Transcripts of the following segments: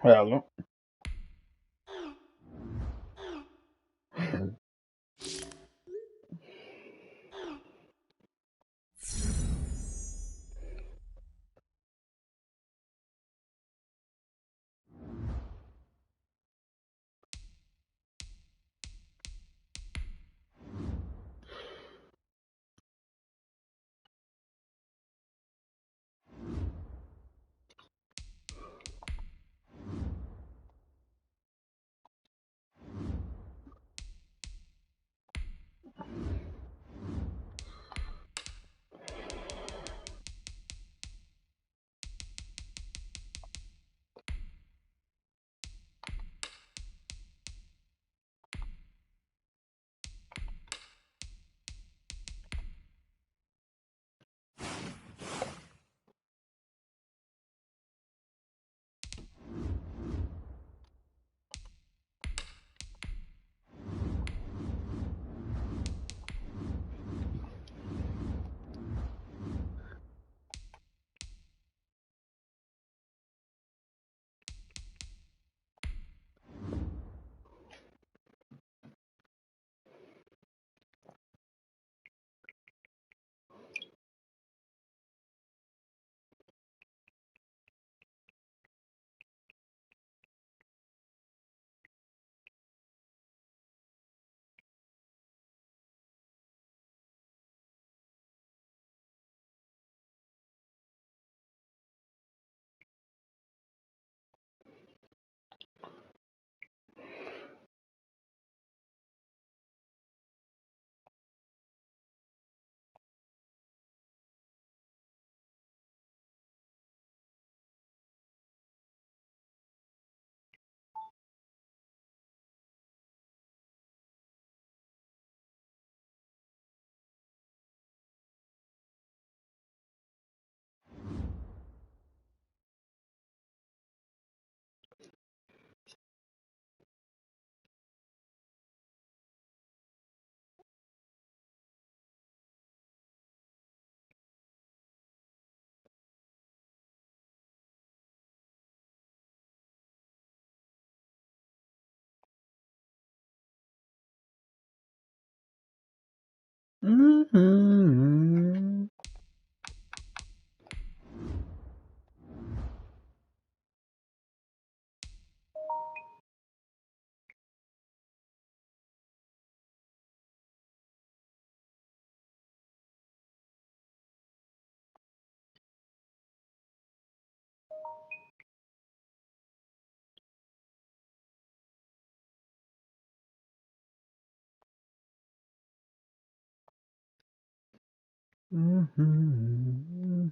Hello. Mm-hmm. Mm-hmm.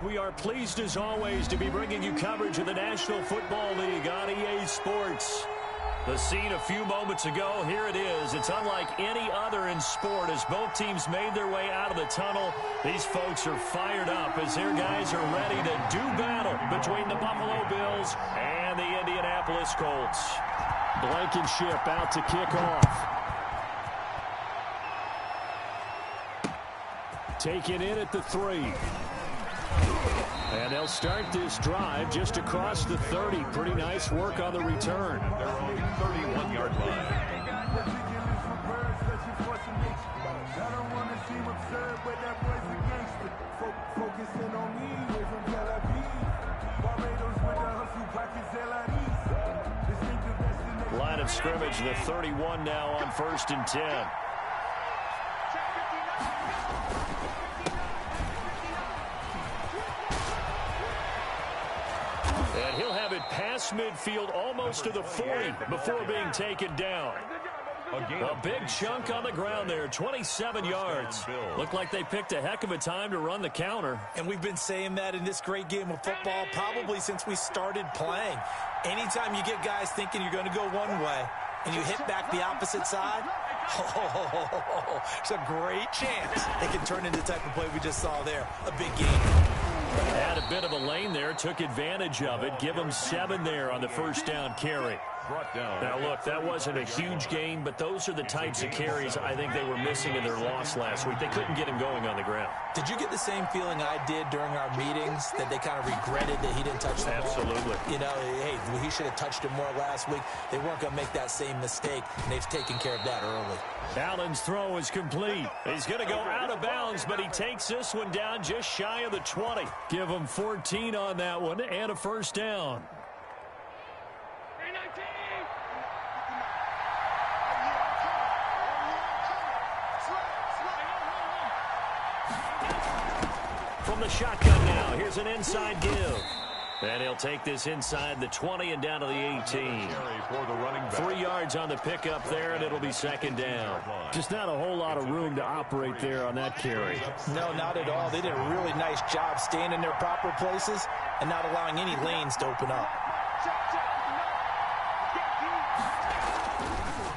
We are pleased as always to be bringing you coverage of the National Football League on EA Sports. The scene a few moments ago, here it is. It's unlike any other in sport as both teams made their way out of the tunnel. These folks are fired up as their guys are ready to do battle between the Buffalo Bills and the Indianapolis Colts. Blankenship out to kick off. taken in at the 3. And they'll start this drive just across the 30. Pretty nice work on the return. Their own 31-yard line. Line of scrimmage, the 31 now on 1st and 10. And he'll have it past midfield almost to the 40 before being taken down. A big chunk on the ground there, 27 yards. Looked like they picked a heck of a time to run the counter. And we've been saying that in this great game of football probably since we started playing. Anytime you get guys thinking you're going to go one way and you hit back the opposite side, it's a great chance it can turn into the type of play we just saw there. A big game. Had a bit of a lane there, took advantage of it. Give them 7 there on the first down carry. Now, look, that wasn't a huge gain, but those are the types of carries I think they were missing in their loss last week. They couldn't get him going on the ground. Did you get the same feeling I did during our meetings, that they kind of regretted that he didn't touch the ball? Absolutely. You know, hey, he should have touched it more last week. They weren't going to make that same mistake, and they've taken care of that early. Allen's throw is complete. He's going to go out of bounds, but he takes this one down just shy of the 20. Give him 14 on that one and a first down. From the shotgun now, here's an inside give. And he'll take this inside the 20 and down to the 18. 3 yards on the pickup there, and it'll be second down. Just not a whole lot of room to operate there on that carry. No, not at all. They did a really nice job staying in their proper places and not allowing any lanes to open up.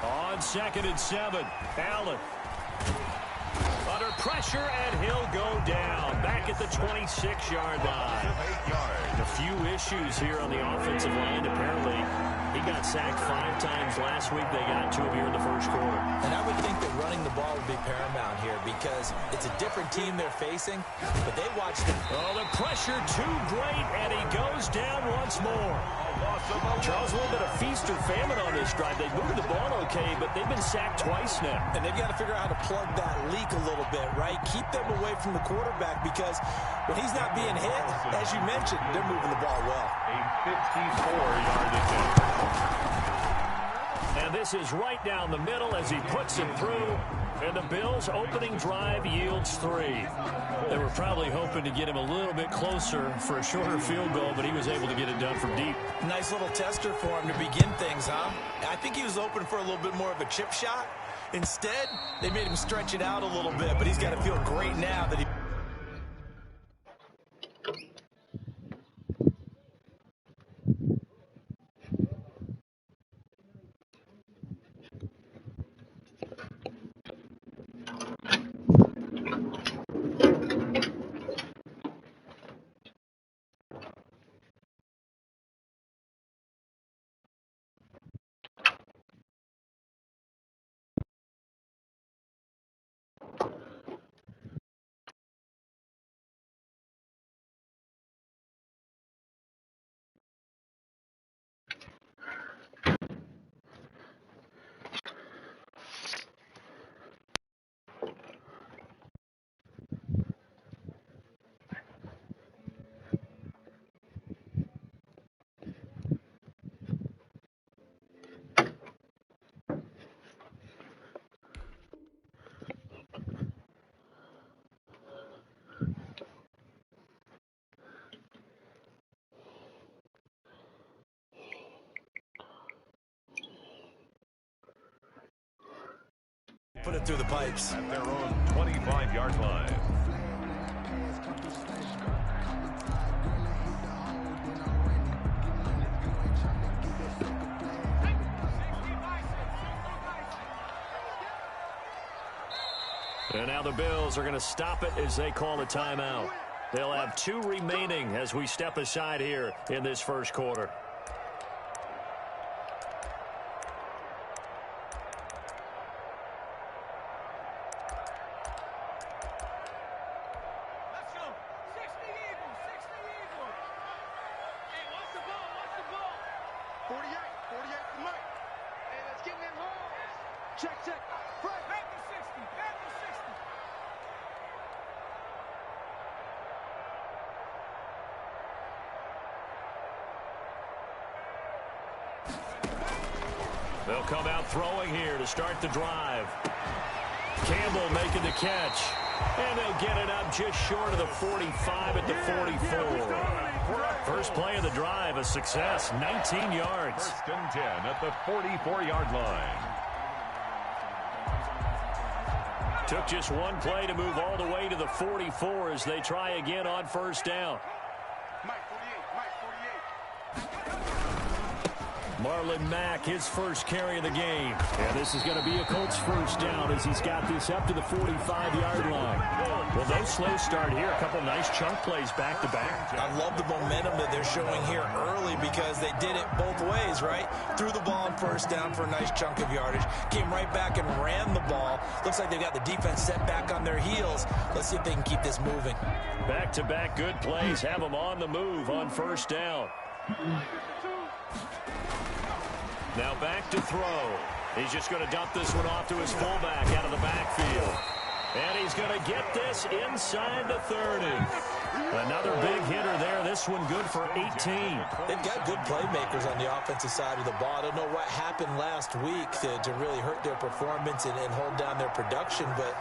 On 2nd and 7, Allen. Under pressure, and he'll go down. Back at the 26-yard line. A few issues here on the offensive line. Apparently, he got sacked 5 times last week. They got to him here in the first quarter. And I would think that running the ball would be paramount here because it's a different team they're facing, but they watched them. Oh, the pressure too great, and he goes down once more. Charles, a little bit of feast or famine on this drive. They moved the ball okay, but they've been sacked twice now. And they've got to figure out how to plug that leak a little bit, right? Keep them away from the quarterback because when he's not being hit, as you mentioned, they're moving the ball well. A 54-yard attempt. And this is right down the middle as he puts it through. And the Bills' opening drive yields 3. They were probably hoping to get him a little bit closer for a shorter field goal, but he was able to get it done from deep. Nice little tester for him to begin things, huh? I think he was open for a little bit more of a chip shot. Instead, they made him stretch it out a little bit, but he's got to feel great now that he... Put it through the pipes. At their own 25-yard line. And now the Bills are going to stop it as they call a timeout. They'll have 2 remaining as we step aside here in this first quarter. 48 to Mike. Hey, let's get in them holes. Check. Right. Back to 60. They'll come out throwing here to start the drive. Campbell making the catch. And they'll get it up just short of the 45 at the 44. First play of the drive, a success, 19 yards. First and 10 at the 44-yard line. Took just one play to move all the way to the 44 as they try again on first down. Mike 48. Marlon Mack, his first carry of the game. And this is going to be a Colts first down as he's got this up to the 45-yard line. Well, no slow start here. A couple nice chunk plays back-to-back. I love the momentum that they're showing here early because they did it both ways, right? Threw the ball on first down for a nice chunk of yardage. Came right back and ran the ball. Looks like they've got the defense set back on their heels. Let's see if they can keep this moving. Back-to-back good plays. Have them on the move on first down. Now back to throw. He's just going to dump this one off to his fullback out of the backfield. And he's going to get this inside the 30. Another big hitter there. This one good for 18. They've got good playmakers on the offensive side of the ball. I don't know what happened last week to really hurt their performance and hold down their production, but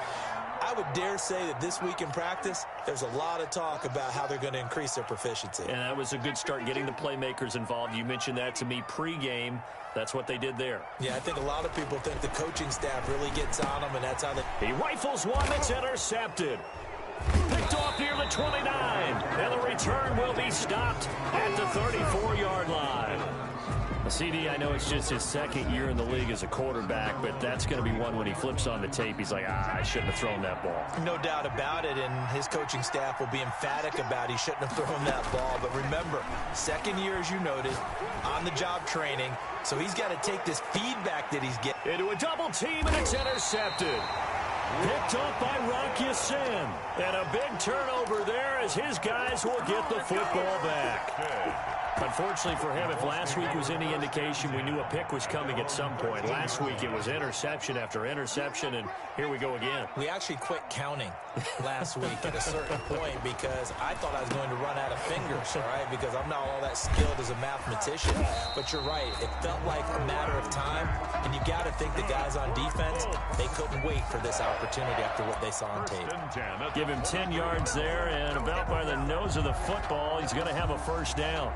I would dare say that this week in practice, there's a lot of talk about how they're going to increase their proficiency. And that was a good start, getting the playmakers involved. You mentioned that to me pregame. That's what they did there. Yeah, I think a lot of people think the coaching staff really gets on them, and that's how they... He rifles one that's intercepted. Picked off near the 29. And the return will be stopped at the 34-yard line. CD, I know it's just his second year in the league as a quarterback, but that's going to be one when he flips on the tape. He's like, I shouldn't have thrown that ball. No doubt about it, and his coaching staff will be emphatic about he shouldn't have thrown that ball. But remember, second year, as you noted, on-the-job training, so he's got to take this feedback that he's getting. Into a double team, and it's intercepted. Picked up by Rock Ya-Sin. And a big turnover there as his guys will get the football back. Unfortunately for him, if last week was any indication, we knew a pick was coming at some point. Last week it was interception after interception, and here we go again. We actually quit counting last week at a certain point because I thought I was going to run out of fingers, all right, because I'm not all that skilled as a mathematician. But you're right. It felt like a matter of time, and you got to think the guys on defense, they couldn't wait for this opportunity after what they saw on tape. Give him 10 yards there, and about by the nose of the football, he's going to have a first down.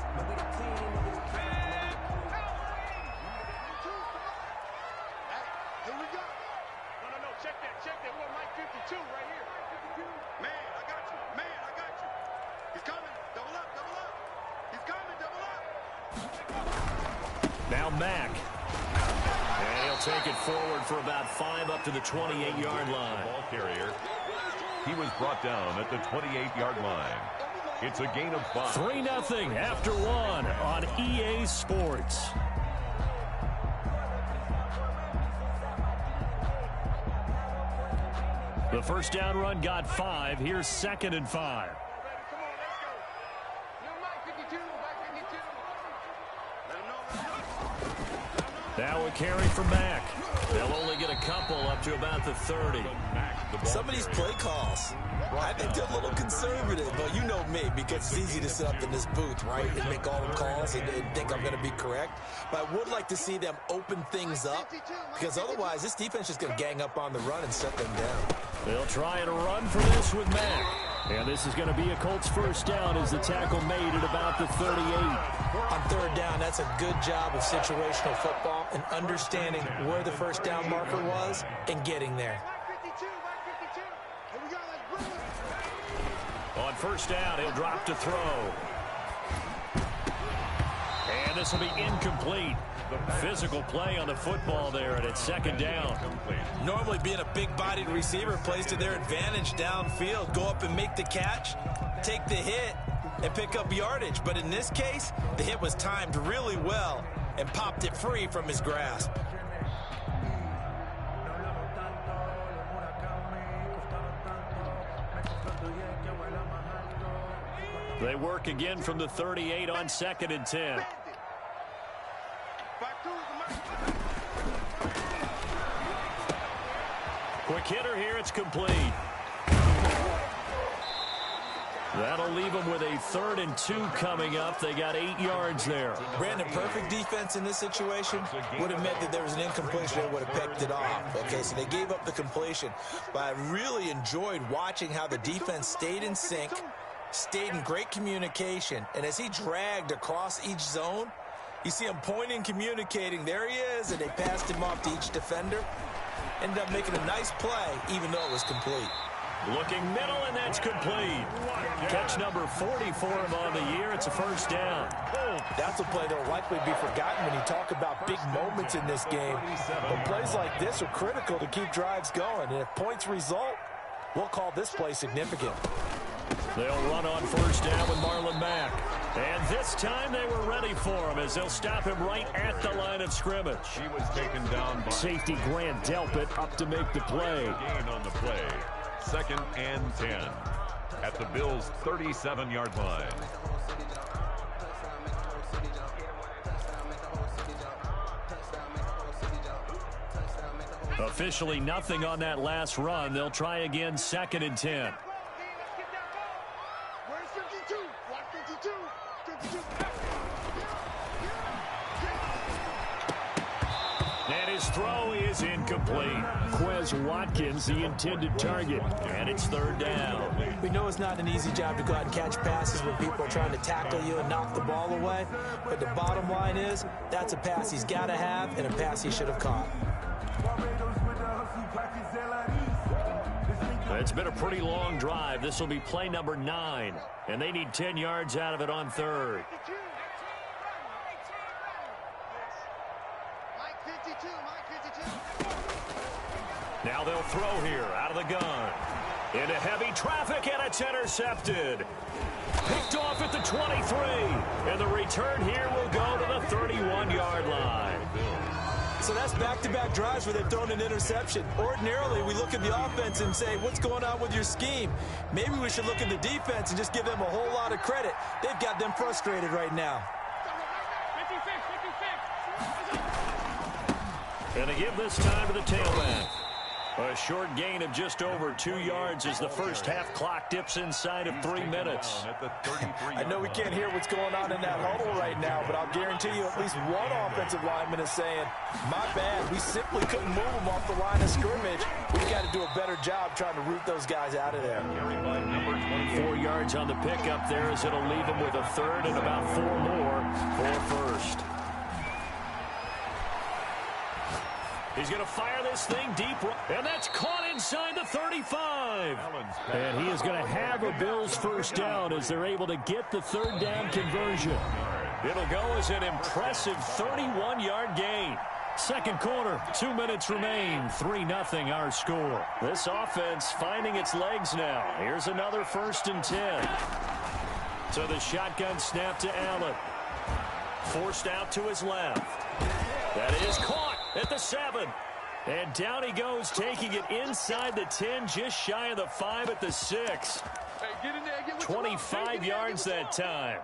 Now Mack. And he'll take it forward for about 5 up to the 28-yard line. Ball carrier. He was brought down at the 28-yard line. It's a gain of 5. 3-0 after 1 on EA Sports. The first down run got 5. Here's 2nd and 5. Now a carry for Mack. They'll only get a couple up to about the 30. Some of these play calls, I think they're a little conservative, but you know me, because it's easy to sit up in this booth, right, and make all the calls and think I'm going to be correct. But I would like to see them open things up, because otherwise this defense is going to gang up on the run and shut them down. They'll try and run for this with Mack. And this is going to be a Colts first down as the tackle made at about the 38. On third down, that's a good job of situational football and understanding where the first down marker was and getting there. On first down, he'll drop to throw. And this will be incomplete. Physical play on the football there, and it's 2nd down. Normally being a big-bodied receiver plays to their advantage downfield. Go up and make the catch, take the hit, and pick up yardage. But in this case, the hit was timed really well and popped it free from his grasp. They work again from the 38 on 2nd and 10. Quick hitter here. It's complete. That'll leave them with a 3rd and 2 coming up. They got 8 yards there. Brandon, perfect defense in this situation would have meant that there was an incompletion that would have picked it off. Okay, so they gave up the completion. But I really enjoyed watching how the defense stayed in sync, stayed in great communication. And as he dragged across each zone, you see him pointing, communicating. There he is, and they passed him off to each defender. Ended up making a nice play, even though it was complete. Looking middle, and that's complete. Catch number 40 for him on the year. It's a first down. That's a play that will likely be forgotten when you talk about big moments in this game. But plays like this are critical to keep drives going. And if points result, we'll call this play significant. They'll run on first down with Marlon Mack. And this time they were ready for him as they'll stop him right at the line of scrimmage. He was taken down by safety Grant Delpit up to make the play. Gain on the play. 2nd and 10 at the Bills' 37-yard line. Officially nothing on that last run. They'll try again 2nd and 10. Where's 52? Block 52. 52. And his throw is incomplete. Quez Watkins, the intended target. And it's 3rd down. We know it's not an easy job to go out and catch passes when people are trying to tackle you and knock the ball away. But the bottom line is, that's a pass he's got to have and a pass he should have caught. It's been a pretty long drive. This will be play number 9. And they need 10 yards out of it on 3rd. Now they'll throw here out of the gun. Into heavy traffic, and it's intercepted. Picked off at the 23. And the return here will go to the 31-yard line. So that's back-to-back drives where they've thrown an interception. Ordinarily, we look at the offense and say, what's going on with your scheme? Maybe we should look at the defense and just give them a whole lot of credit. They've got them frustrated right now. And they give this time to the tailback. A short gain of just over 2 yards as the first half clock dips inside of 3 minutes. I know we can't hear what's going on in that huddle right now, but I'll guarantee you at least one offensive lineman is saying, my bad, we simply couldn't move them off the line of scrimmage. We've got to do a better job trying to root those guys out of there. 4 yards on the pickup there as it'll leave them with a 3rd and about 4 more for first. He's going to fire this thing deep, and that's caught inside the 35. And he is going to have a Bills first down as they're able to get the 3rd down conversion. It'll go as an impressive 31-yard gain. Second quarter, 2 minutes remain, 3-0 our score. This offense finding its legs now. Here's another 1st and 10. So the shotgun snap to Allen. Forced out to his left. That is caught at the 7. And down he goes, taking it inside the 10, just shy of the 5 at the 6. 25 yards that time.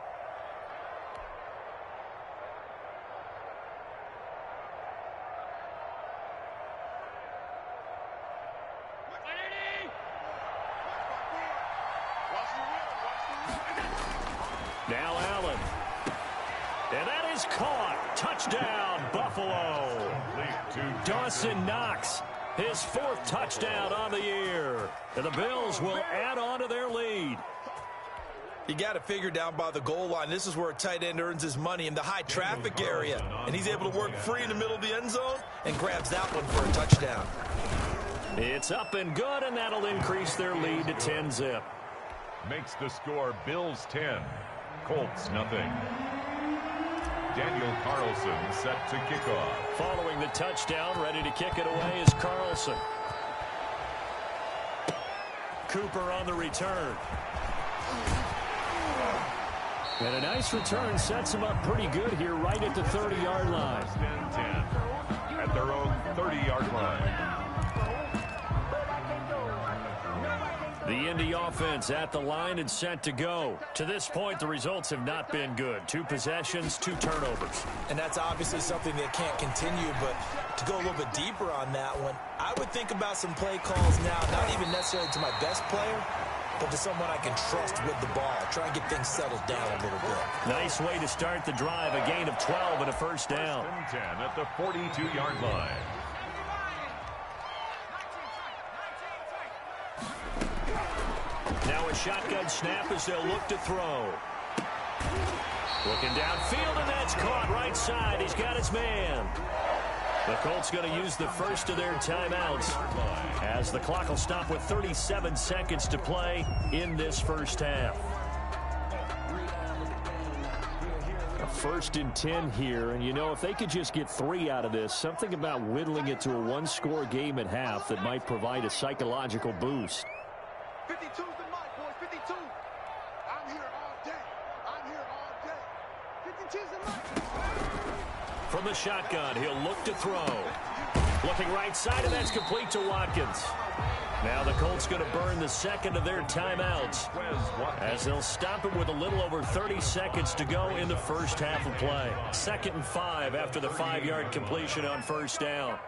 Now Allen. And that is caught. Touchdown, Buffalo. Dawson Knox, his 4th touchdown on the year. And the Bills will add on to their lead. You got to figure down by the goal line. This is where a tight end earns his money in the high traffic area. And he's able to work free in the middle of the end zone and grabs that one for a touchdown. It's up and good, and that'll increase their lead to 10-zip. Makes the score Bills 10, Colts nothing. Daniel Carlson set to kick off. Following the touchdown, ready to kick it away is Carlson. Cooper on the return. And a nice return sets him up pretty good here right at the 30-yard line. 10 at their own 30-yard line. The Indy offense at the line and set to go. To this point, the results have not been good. 2 possessions, 2 turnovers. And that's obviously something that can't continue, but to go a little bit deeper on that one, I would think about some play calls now, not even necessarily to my best player, but to someone I can trust with the ball. Try and get things settled down a little bit. Nice way to start the drive. A gain of 12 and a first down. 10 at the 42-yard line. Now a shotgun snap as they'll look to throw. Looking downfield, and that's caught right side. He's got his man. The Colts going to use the first of their timeouts as the clock will stop with 37 seconds to play in this first half. A 1st and 10 here, and you know, if they could just get 3 out of this, something about whittling it to a 1-score game at half that might provide a psychological boost. 52's the mark, boys. 52. I'm here all day. I'm here all day. 52's the mark. From the shotgun, he'll look to throw. Looking right side, and that's complete to Watkins. Now the Colts going to burn the second of their timeouts as they'll stop it with a little over 30 seconds to go in the first half of play. 2nd and 5 after the 5-yard completion on first down.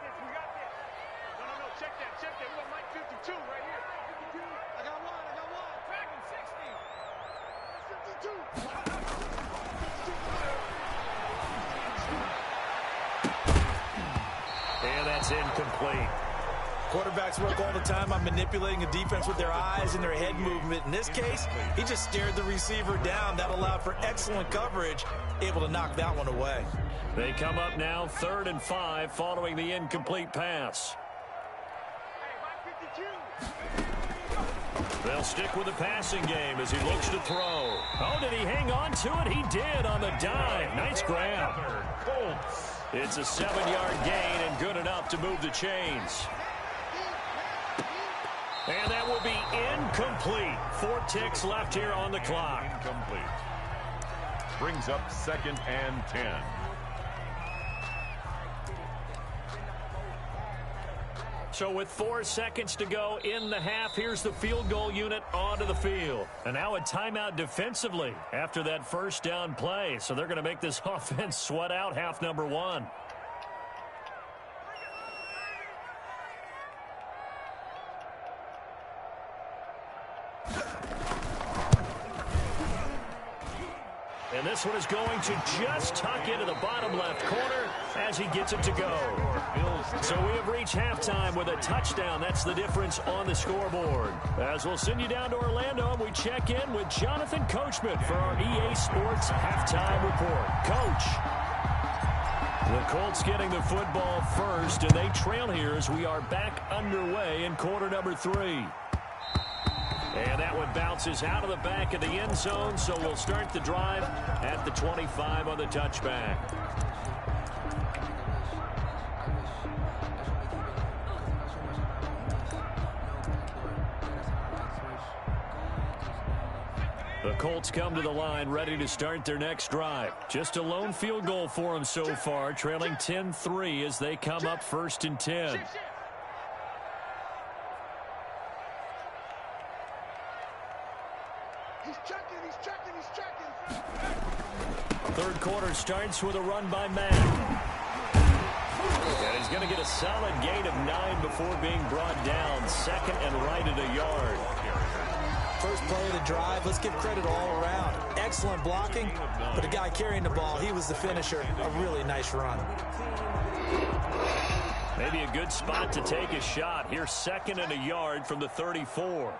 And that's incomplete. Quarterbacks work all the time on manipulating a defense with their eyes and their head movement. In this case, he just stared the receiver down. That allowed for excellent coverage, able to knock that one away. They come up now 3rd and 5 following the incomplete pass. They'll stick with the passing game as he looks to throw. Oh, did he hang on to it? He did on the dive. Nice grab. It's a 7-yard gain and good enough to move the chains. And that will be incomplete. 4 ticks left here on the clock. Incomplete. Brings up 2nd and 10. So with 4 seconds to go in the half, here's the field goal unit onto the field. And now a timeout defensively after that first down play. So they're going to make this offense sweat out half number 1. And this one is going to just tuck into the bottom left corner as he gets it to go. So we have reached halftime with a touchdown. That's the difference on the scoreboard. As we'll send you down to Orlando, and we check in with Jonathan Coachman for our EA Sports Halftime Report. Coach. The Colts getting the football first, and they trail here as we are back underway in quarter number 3. And that one bounces out of the back of the end zone, so we'll start the drive at the 25 on the touchback. The Colts come to the line ready to start their next drive. Just a lone field goal for them so far, trailing 10-3 as they come up 1st and 10. Third quarter starts with a run by Madden. And he's going to get a solid gain of 9 before being brought down. 2nd and right at a yard. First play of the drive, let's give credit all around. Excellent blocking, but the guy carrying the ball, he was the finisher. A really nice run. Maybe a good spot to take a shot. Here's 2nd and a yard from the 34.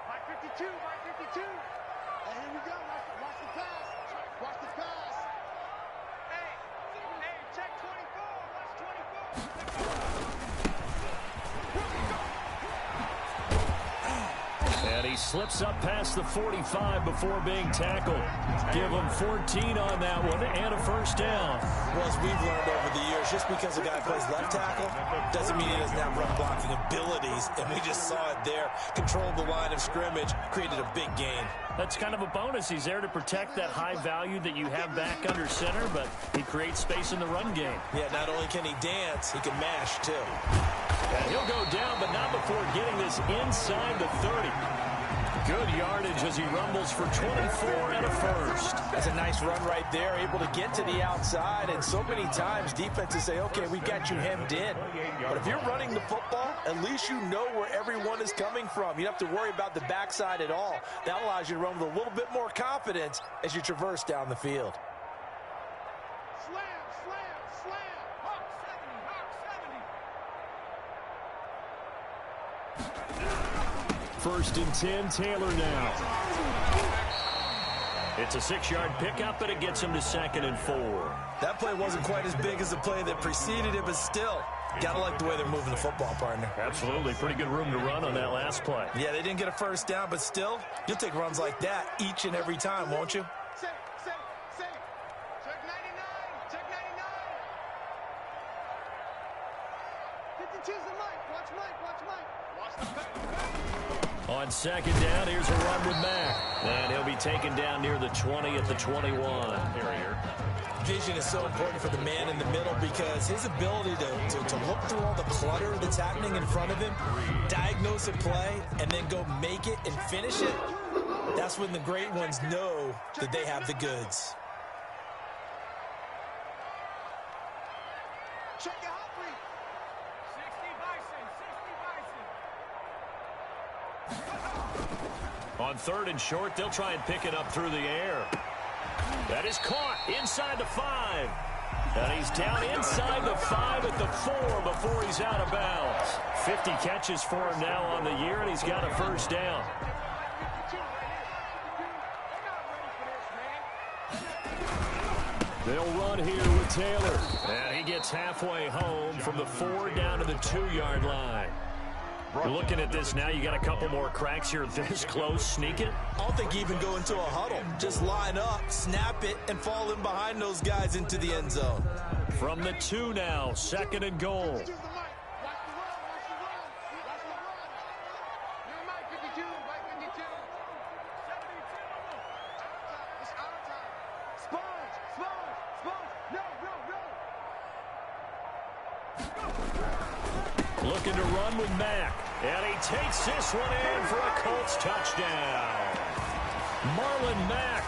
He slips up past the 45 before being tackled. Give him 14 on that one and a first down. Well, as we've learned over the years, just because a guy plays left tackle doesn't mean he doesn't have run blocking abilities, and we just saw it there. Controlled the line of scrimmage, created a big gain. That's kind of a bonus. He's there to protect that high value that you have back under center, but he creates space in the run game. Yeah, not only can he dance, he can mash, too. And he'll go down, but not before getting this inside the 30. Good yardage as he rumbles for 24 and a first. That's a nice run right there, able to get to the outside. And so many times defenses say, okay, we got you hemmed in. But if you're running the football, at least you know where everyone is coming from. You don't have to worry about the backside at all. That allows you to run with a little bit more confidence as you traverse down the field. Slam, slam, slam. Hawk 70, Hawk 70. First and 10, Taylor now. It's a 6-yard pickup, and it gets him to 2nd and 4. That play wasn't quite as big as the play that preceded it, but still, gotta like the way they're moving the football, partner. Absolutely. Pretty good room to run on that last play. Yeah, they didn't get a first down, but still, you'll take runs like that each and every time, won't you? Say. Check 99. Check 99. 52's the mic. Watch Mike. Watch Mike. Watch the back. On 2nd down, here's a run with Mack. And he'll be taken down near the 20 at the 21. Vision is so important for the man in the middle because his ability to look through all the clutter that's happening in front of him, diagnose a play, and then go make it and finish it, that's when the great ones know that they have the goods. Check your hot read. 60 Bison. On 3rd and short, they'll try and pick it up through the air. That is caught inside the 5. And he's down inside the 5 at the 4 before he's out of bounds. 50 catches for him now on the year, and he's got a first down. They'll run here with Taylor. And he gets halfway home from the 4 down to the 2-yard line. You're looking at this now. You got a couple more cracks here this close. Sneak it. I don't think you even go into a huddle. Just line up, snap it, and fall in behind those guys into the end zone. From the 2 now, 2nd and goal. Watch the run. Watch the run. Watch the run. You're Mike 52. Mike 52. 72. It's our time. Sponge. No. Looking to run with Mack. And he takes this one in for a Colts touchdown. Marlon Mack,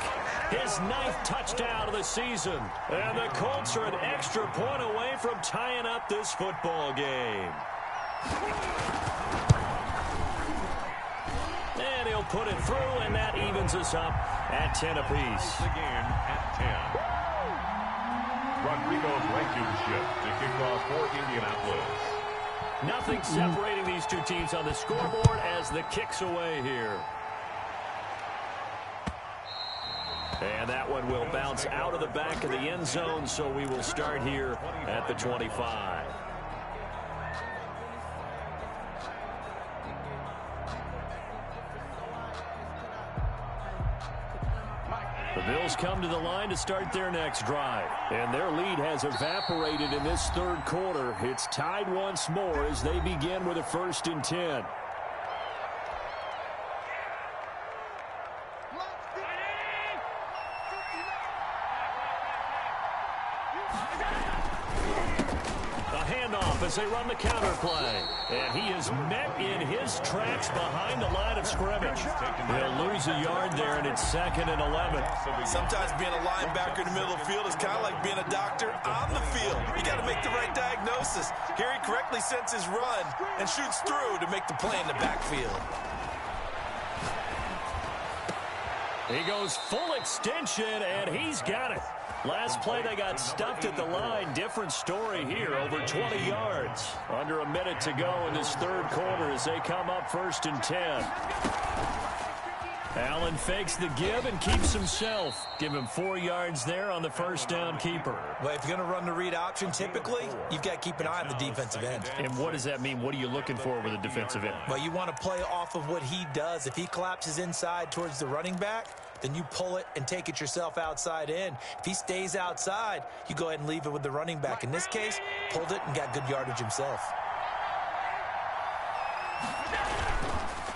his 9th touchdown of the season. And the Colts are an extra point away from tying up this football game. And he'll put it through, and that evens us up at 10 apiece. The game at 10. Rodrigo Blankenship to kick off for Indianapolis. Nothing separating these two teams on the scoreboard as the kick's away here. And that one will bounce out of the back of the end zone, so we will start here at the 25. The Bills come to the line to start their next drive. And their lead has evaporated in this 3rd quarter. It's tied once more as they begin with a 1st and 10. As they run the counter play. And he is met in his tracks behind the line of scrimmage. They'll lose a yard there, and it's 2nd and 11. Sometimes being a linebacker in the middle of the field is kind of like being a doctor on the field. You got to make the right diagnosis. Here he correctly sends his run and shoots through to make the play in the backfield. He goes full extension, and he's got it. Last play, they got stuffed at the line. Different story here, over 20 yards. Under a minute to go in this 3rd quarter as they come up 1st and 10. Allen fakes the give and keeps himself. Give him 4 yards there on the 1st down keeper. Well, if you're going to run the read option, typically, you've got to keep an eye on the defensive end. And what does that mean? What are you looking for with a defensive end? Well, you want to play off of what he does. If he collapses inside towards the running back, then you pull it and take it yourself outside in. If he stays outside, you go ahead and leave it with the running back. In this case, pulled it and got good yardage himself.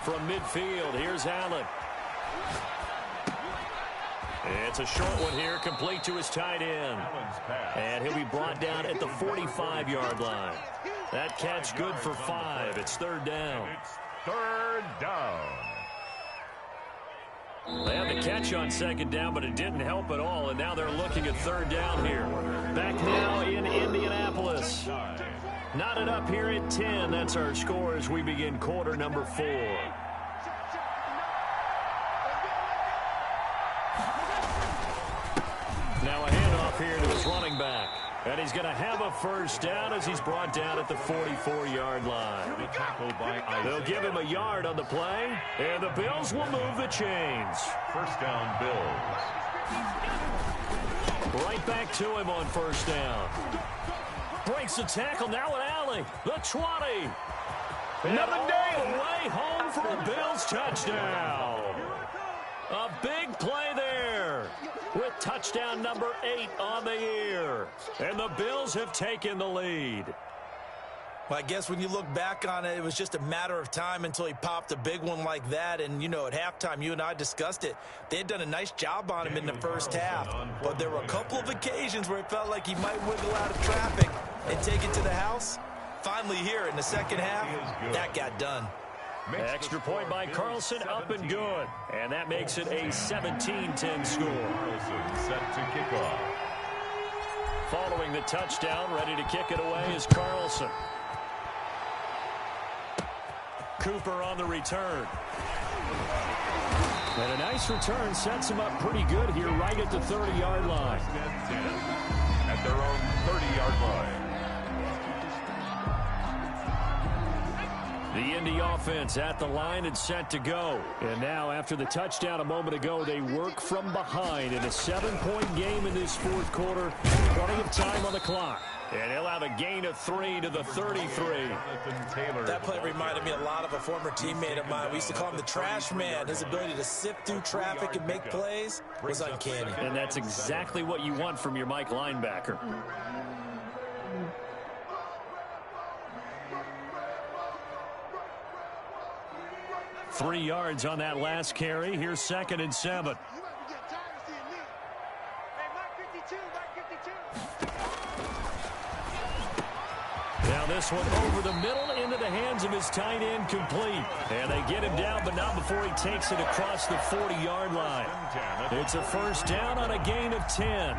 From midfield, here's Allen. It's a short one here, complete to his tight end. And he'll be brought down at the 45-yard line. That catch good for 5. It's 3rd down. It's 3rd down. They had the catch on second down, but it didn't help at all, and now they're looking at third down here. Back now in Indianapolis. Knotted up here at 10. That's our score as we begin quarter number 4. Now a handoff here to his running back. And he's going to have a first down as he's brought down at the 44-yard line. They'll give him a yard on the play, and the Bills will move the chains. First down, Bills. Right back to him on first down. Breaks the tackle, now an alley. The 20. Another day. All the way home for a Bills touchdown. A big play there with touchdown number 8 on the year. And the Bills have taken the lead. Well, I guess when you look back on it, it was just a matter of time until he popped a big one like that. And, you know, at halftime, you and I discussed it. They had done a nice job on him in the first half. But there were a couple of occasions where it felt like he might wiggle out of traffic and take it to the house. Finally here in the second half, that got done. Extra point by Carlson, up and good. And that makes it a 17-10 score. Carlson set to kick off. Following the touchdown, ready to kick it away is Carlson. Cooper on the return. And a nice return sets him up pretty good here right at the 30-yard line. At their own 30-yard line. The Indy offense at the line and set to go. And now after the touchdown a moment ago, they work from behind in a 7-point game in this fourth quarter. Plenty of time on the clock. And he'll have a gain of 3 to the 33. That play reminded me a lot of a former teammate of mine. We used to call him the trash man. His ability to sift through traffic and make plays was uncanny. And that's exactly what you want from your Mike linebacker. Three yards on that last carry. Here's 2nd and 7. Now this one over the middle into the hands of his tight end, complete. And they get him down, but not before he takes it across the 40-yard line. It's a first down on a gain of 10.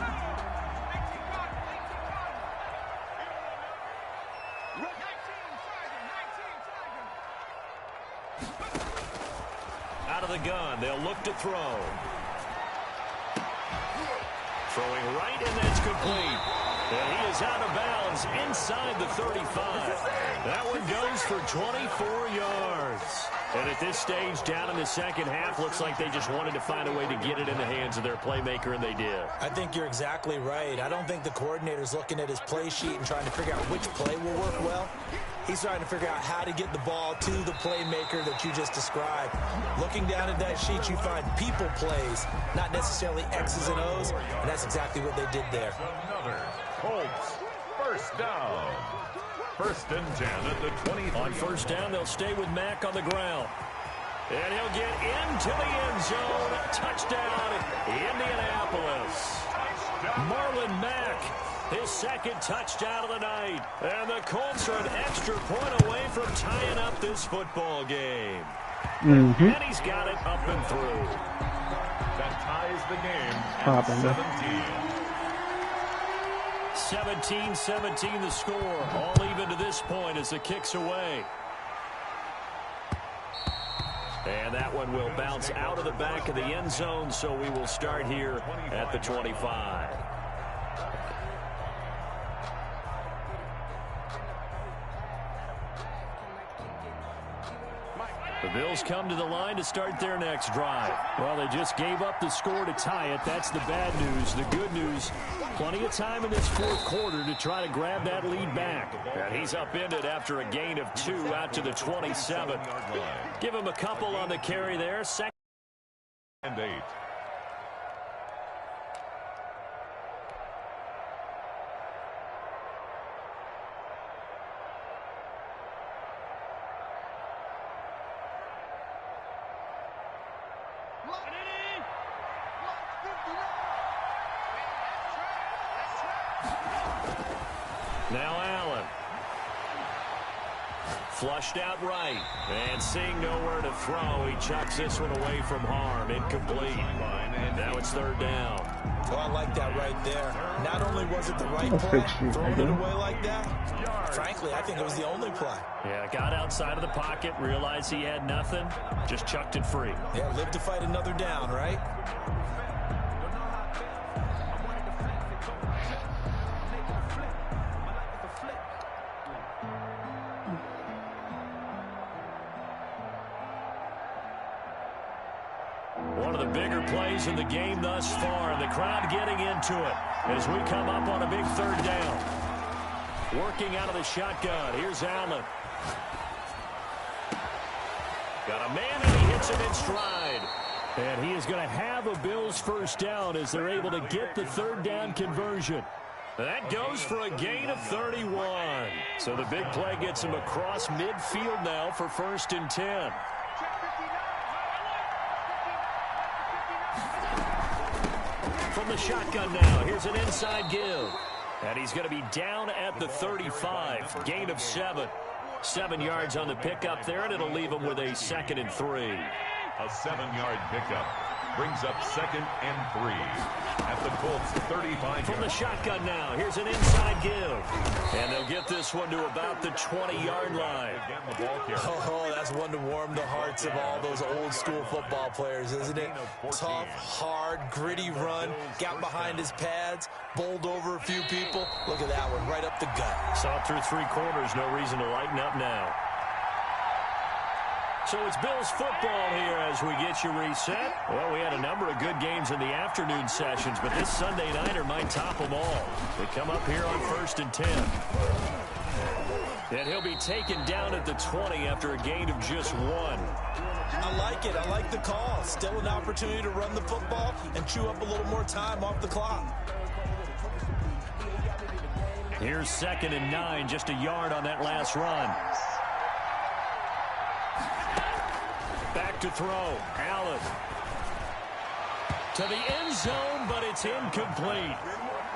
Out of the gun, they'll look to throw. Throwing right, and that's complete. And he is out of bounds inside the 35. That one goes for 24 yards. And at this stage, down in the second half, looks like they just wanted to find a way to get it in the hands of their playmaker, and they did. I think you're exactly right. I don't think the coordinator's looking at his play sheet and trying to figure out which play will work well. He's trying to figure out how to get the ball to the playmaker that you just described. Looking down at that sheet, you find people plays, not necessarily X's and O's, and that's exactly what they did there. Colts, first down. First and 10 at the 20. On first down, they'll stay with Mack on the ground. And he'll get into the end zone. Touchdown, Indianapolis. Marlon Mack, his 2nd touchdown of the night. And the Colts are an extra point away from tying up this football game. And he's got it up and through. That ties the game at 17. 17-17 the score. All even to this point as the kick's away. And that one will bounce out of the back of the end zone, so we will start here at the 25. The Bills come to the line to start their next drive. Well, they just gave up the score to tie it. That's the bad news. The good news, plenty of time in this fourth quarter to try to grab that lead back. And he's upended after a gain of 2 out to the 27. Give him a couple on the carry there. 2nd and 8. Now Allen. Flushed out right. And seeing nowhere to throw, he chucks this one away from harm. Incomplete. Now it's third down. Well, I like that right there. Not only was it the right play, throwing it away like that, frankly, I think it was the only play. Yeah, got outside of the pocket, realized he had nothing, just chucked it free. Yeah, live to fight another down, right? One of the bigger plays in the game thus far, and the crowd getting into it as we come up on a big third down. Working out of the shotgun. Here's Allen. Got a man, and he hits him in stride. And he is going to have a Bills first down as they're able to get the third down conversion. That goes for a gain of 31. So the big play gets him across midfield now for 1st and 10. From the shotgun now, here's an inside give. And he's going to be down at the 35. Gain of 7. 7 yards on the pickup there, and it'll leave him with a 2nd and 3. A 7-yard pickup brings up 2nd and 3 at the Colts 35. From the shotgun now, here's an inside give. And they'll get this one to about the 20-yard line. Oh, that's one to warm the hearts of all those old school football players, isn't it? Tough, hard, gritty run, got behind his pads, bowled over a few people. Look at that one, right up the gut. Saw it through 3 quarters, no reason to lighten up now. So it's Bills football here as we get you reset. Well, we had a number of good games in the afternoon sessions, but this Sunday nighter might top them all. They come up here on 1st and 10. And he'll be taken down at the 20 after a gain of just 1. I like it. I like the call. Still an opportunity to run the football and chew up a little more time off the clock. Here's 2nd and 9, just a yard on that last run. Back to throw. Allen. To the end zone, but it's incomplete.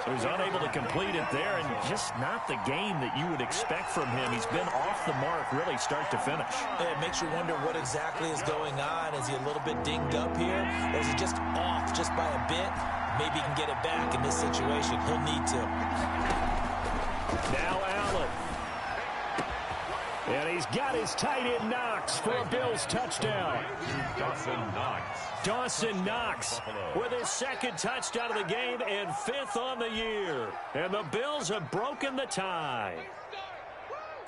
So he's unable to complete it there, and just not the game that you would expect from him. He's been off the mark really start to finish. It makes you wonder what exactly is going on. Is he a little bit dinged up here, or is he just off just by a bit? Maybe he can get it back in this situation. He'll need to. Now Allen. And he's got his tight end Knox for a Bills touchdown. Dawson Knox with his 2nd touchdown of the game and 5th on the year. And the Bills have broken the tie.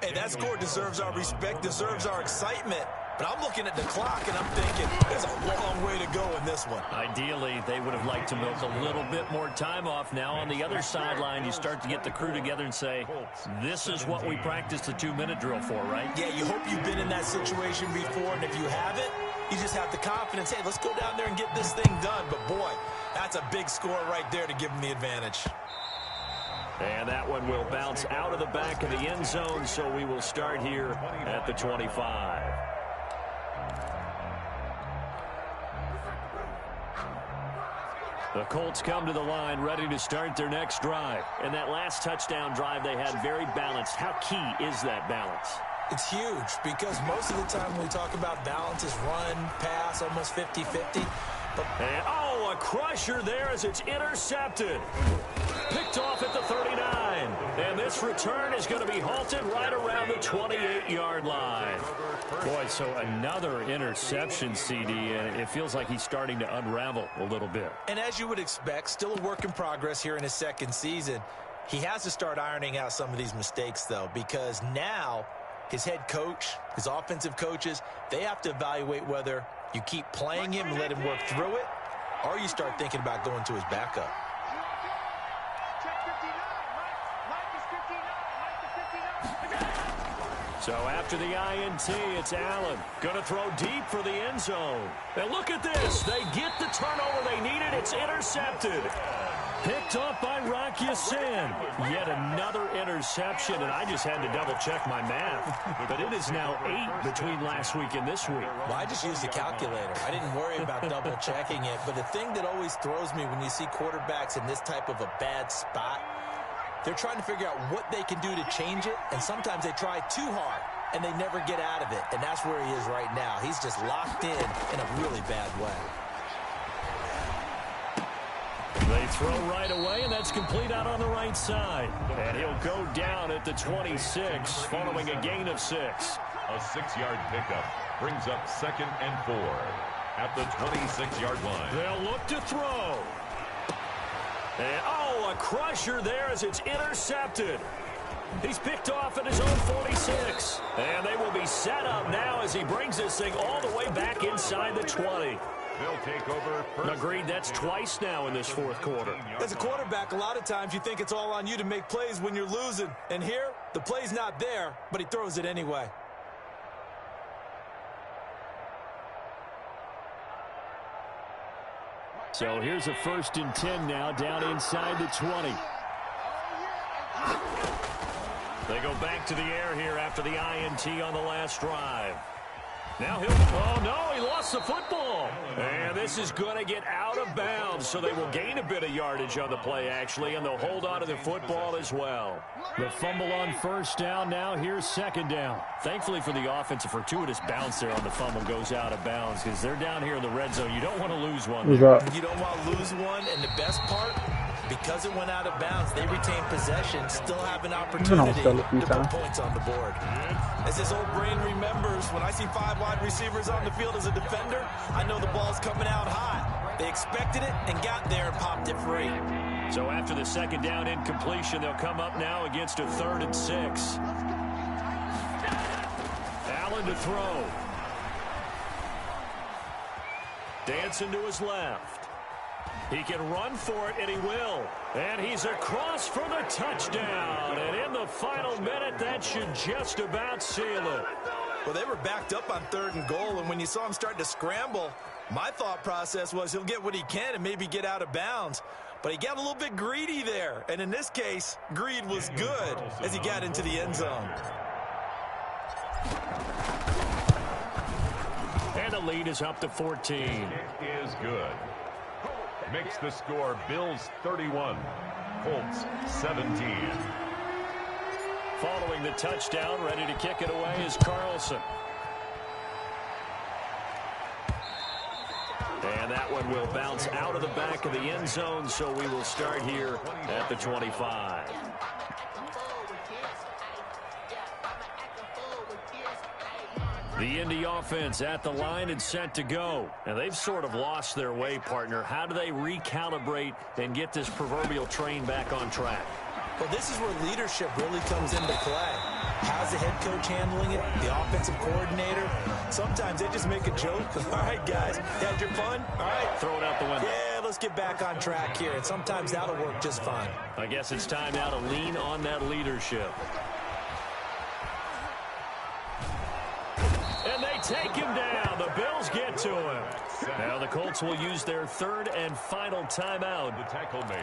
Hey, that score deserves our respect, deserves our excitement. But I'm looking at the clock, and I'm thinking, there's a long way to go in this one. Ideally, they would have liked to milk a little bit more time off. Now, on the other sideline, you start to get the crew together and say, this is what we practiced the 2-minute drill for, right? Yeah, you hope you've been in that situation before, and if you haven't, you just have the confidence, hey, let's go down there and get this thing done. But, boy, that's a big score right there to give them the advantage. And that one will bounce out of the back of the end zone, so we will start here at the 25. The Colts come to the line ready to start their next drive. And that last touchdown drive they had very balanced. How key is that balance? It's huge because most of the time when we talk about balance is run, pass, almost 50-50. And, oh, a crusher there as it's intercepted. Picked off at the 39. And this return is going to be halted right around the 28-yard line. Boy, so another interception, CD, and it feels like he's starting to unravel a little bit. And as you would expect, still a work in progress here in his 2nd season. He has to start ironing out some of these mistakes, though, because now his head coach, his offensive coaches, they have to evaluate whether you keep playing him and let him work through it, or you start thinking about going to his backup. So after the INT, it's Allen. Going to throw deep for the end zone. And look at this. They get the turnover they needed. It's intercepted. Picked off by Rock Ya-Sin. Yet another interception, and I just had to double-check my math. But it is now 8 between last week and this week. Well, I just used a calculator. I didn't worry about double-checking it. But the thing that always throws me when you see quarterbacks in this type of a bad spot, they're trying to figure out what they can do to change it, and sometimes they try too hard. and they never get out of it. And that's where he is right now. He's just locked in a really bad way. They throw right away, and that's complete out on the right side. And he'll go down at the 26 following a gain of 6. A 6-yard pickup brings up 2nd and 4 at the 26-yard line. They'll look to throw. And, oh, a crusher there as it's intercepted. He's picked off at his own 46. And they will be set up now as he brings this thing all the way back inside the 20. They'll take over. Agreed, that's twice now in this fourth quarter. As a quarterback, a lot of times you think it's all on you to make plays when you're losing. And here, the play's not there, but he throws it anyway. So here's a 1st and 10 now down inside the 20. They go back to the air here after the INT on the last drive. Now he'll, oh no, he lost the football. And this is going to get out of bounds, so they will gain a bit of yardage on the play, actually, and they'll hold on to the football as well. The fumble on 1st down, now here's 2nd down. Thankfully for the offense, a fortuitous bounce there on the fumble goes out of bounds because they're down here in the red zone. You don't want to lose one. You don't want to lose one, and the best part, because it went out of bounds, they retain possession, still have an opportunity to put points on the board. As his old brain remembers, when I see 5 wide receivers on the field as a defender, I know the ball's coming out hot. They expected it and got there and popped it free. So after the 2nd down incompletion, they'll come up now against a 3rd and 6. Allen to throw. Dancing to his left. He can run for it, and he will. And he's across for the touchdown. And in the final minute, that should just about seal it. Well, they were backed up on 3rd and goal, and when you saw him start to scramble, my thought process was he'll get what he can and maybe get out of bounds. But he got a little bit greedy there. And in this case, greed was good as he got into the end zone. And the lead is up to 14. It is good. Makes the score Bills 31, Colts 17. Following the touchdown, ready to kick it away is Carlson. And that one will bounce out of the back of the end zone, so we will start here at the 25. The Indy offense at the line and set to go. And they've sort of lost their way, partner. How do they recalibrate and get this proverbial train back on track? Well, this is where leadership really comes into play. How's the head coach handling it? The offensive coordinator? Sometimes they just make a joke. All right, guys, had your fun? All right. Throw it out the window. Yeah, let's get back on track here. And sometimes that'll work just fine. I guess it's time now to lean on that leadership. And they take him down. The Bills get to him. Now the Colts will use their 3rd and final timeout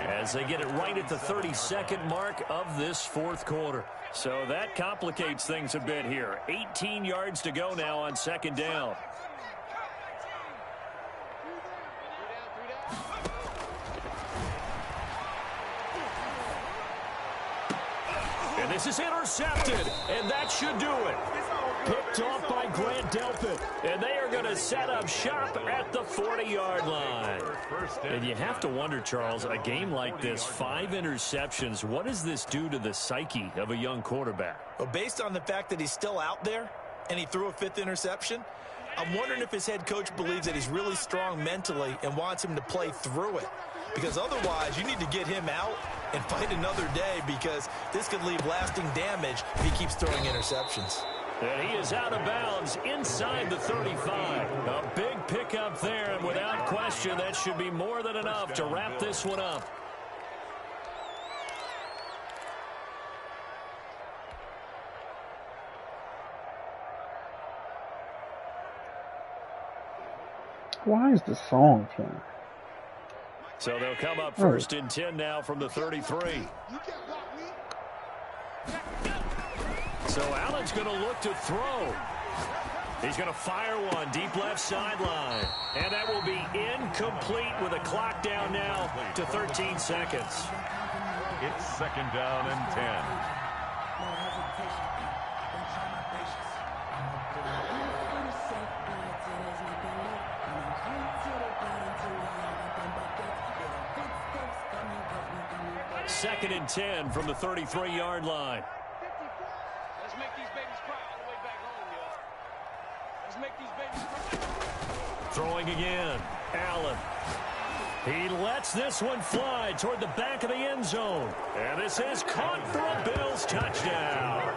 as they get it right at the 32nd mark of this 4th quarter. So that complicates things a bit here. 18 yards to go now on 2nd down. And this is intercepted, and that should do it. Picked off by Grant Delpit, and they are going to set up shop at the 40-yard line. And you have to wonder, Charles, a game like this, 5 interceptions, what does this do to the psyche of a young quarterback? Well, based on the fact that he's still out there and he threw a 5th interception, I'm wondering if his head coach believes that he's really strong mentally and wants him to play through it. Because otherwise, you need to get him out and fight another day, because this could leave lasting damage if he keeps throwing interceptions. And he is out of bounds inside the 35. A big pickup there, and without question, that should be more than enough to wrap this one up. Why is the song playing? So they'll come up 1st and 10 now from the 33. So Allen's going to look to throw. He's going to fire one deep left sideline. And that will be incomplete with a clock down now to 13 seconds. It's 2nd down and 10. 2nd and 10 from the 33-yard line. 54. Let's make these babies cry all the way back home, y'all. Let's make these babies cry. Throwing again. Allen. He lets this one fly toward the back of the end zone. And this is caught for a Bills touchdown.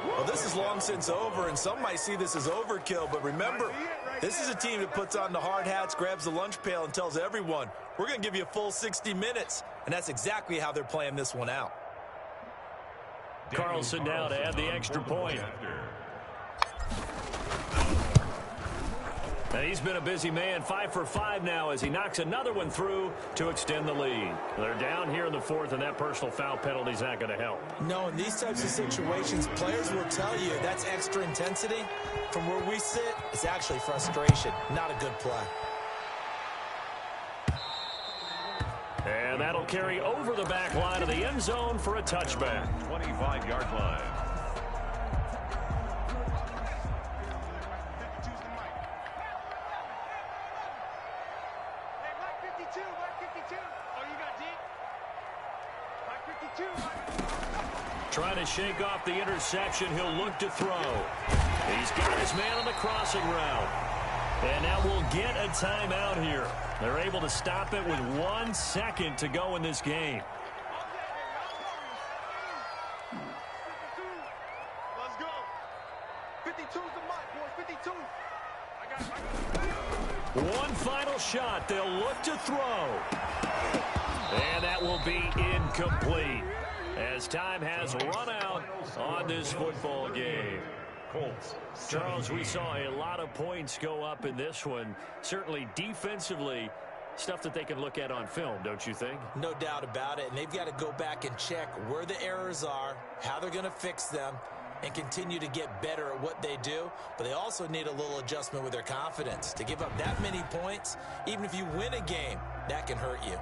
Well, this is long since over, and some might see this as overkill. But remember, this is a team that puts on the hard hats, grabs the lunch pail, and tells everyone, we're going to give you a full 60 minutes. And that's exactly how they're playing this one out. Carlson now to add the extra point. And he's been a busy man, 5 for 5 now as he knocks another one through to extend the lead. They're down here in the 4th, and that personal foul penalty is not going to help. No, in these types of situations, players will tell you that's extra intensity. From where we sit, it's actually frustration, not a good play. And that'll carry over the back line of the end zone for a touchback. 25-yard line. Trying to shake off the interception. He'll look to throw. He's got his man on the crossing route. And now we'll get a timeout here. They're able to stop it with 1 second to go in this game. Let's go. 52's the mark, boys. 52. I got it. One final shot. They'll look to throw. And that will be incomplete, as time has run out on this football game. Charles, we saw a lot of points go up in this one. Certainly defensively, stuff that they can look at on film, don't you think? No doubt about it. And they've got to go back and check where the errors are, how they're going to fix them, and continue to get better at what they do. But they also need a little adjustment with their confidence. To give up that many points, even if you win a game, that can hurt you.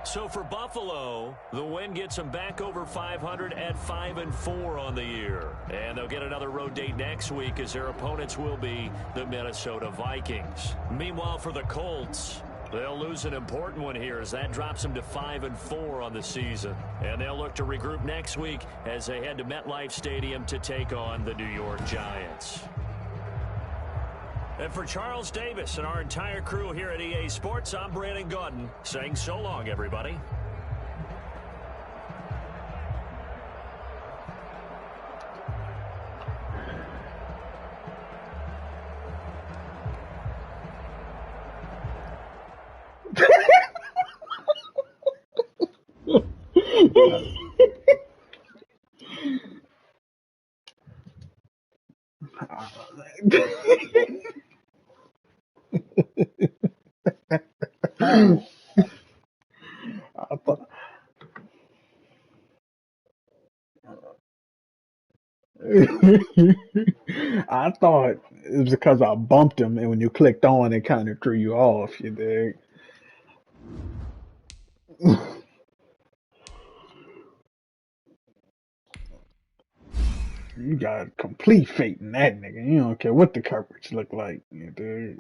So for Buffalo, the win gets them back over 500 at 5-4 on the year. And they'll get another road date next week as their opponents will be the Minnesota Vikings. Meanwhile, for the Colts, they'll lose an important one here as that drops them to 5-4 on the season. And they'll look to regroup next week as they head to MetLife Stadium to take on the New York Giants. And for Charles Davis and our entire crew here at EA Sports, I'm Brandon Gaudin saying so long, everybody. I thought, I thought it was because I bumped him, and when you clicked on, it kind of threw you off. You dig? You got complete faith in that nigga. You don't care what the coverage look like. You dig?